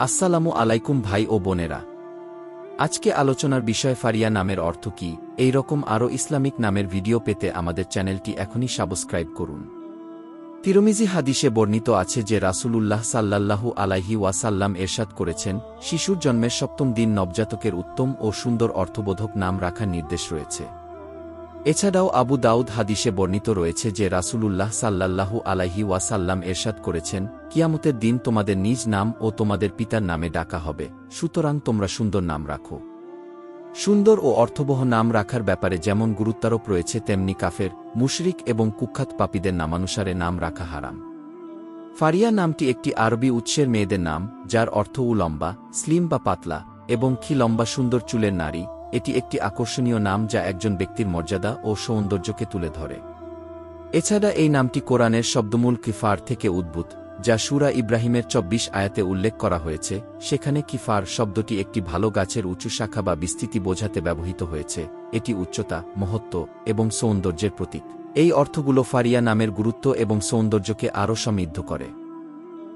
আসসালামু আলাইকুম ভাই ও বোনেরা। আজকে আলোচনার বিষয় ফারিয়া নামের অর্থ কী। এই রকম আরও ইসলামিক নামের ভিডিও পেতে আমাদের চ্যানেলটি এখনই সাবস্ক্রাইব করুন। তিরমিজি হাদিসে বর্ণিত আছে যে রাসূলুল্লাহ সাল্লাল্লাহু আলাইহি ওয়াসাল্লাম এরশাদ করেছেন, শিশুর জন্মের ৭ম দিন নবজাতকের উত্তম ও সুন্দর অর্থবোধক নাম রাখার নির্দেশ রয়েছে। এছাড়াও আবু দাউদ হাদিসে বর্ণিত রয়েছে যে রাসূলুল্লাহ সাল্লাল্লাহু আলাইহি ওয়াসাল্লাম এরশাদ করেছেন, কিয়ামতের দিন তোমাদের নিজ নাম ও তোমাদের পিতার নামে ডাকা হবে, সুতরাং তোমরা সুন্দর নাম রাখো। সুন্দর ও অর্থবহ নাম রাখার ব্যাপারে যেমন গুরুত্বারোপ রয়েছে, তেমনি কাফের, মুশরিক এবং কুখ্যাত পাপীদের নামানুসারে নাম রাখা হারাম। ফারিয়া নামটি একটি আরবি উৎসের মেয়েদের নাম, যার অর্থ লম্বা, স্লিম বা পাতলা, এবং কি লম্বা সুন্দর চুলের নারী। এটি একটি আকর্ষণীয় নাম যা একজন ব্যক্তির মর্যাদা ও সৌন্দর্যকে তুলে ধরে। এছাড়া এই নামটি কোরআনের শব্দমূল কিফার থেকে উদ্ভূত, যা সূরা ইব্রাহিমের ২৪ আয়াতে উল্লেখ করা হয়েছে। সেখানে কিফার শব্দটি একটি ভালো গাছের উঁচু শাখা বা বিস্তৃতি বোঝাতে ব্যবহৃত হয়েছে। এটি উচ্চতা, মহত্ব এবং সৌন্দর্যের প্রতীক। এই অর্থগুলো ফারিয়া নামের গুরুত্ব এবং সৌন্দর্যকে আরও সমৃদ্ধ করে।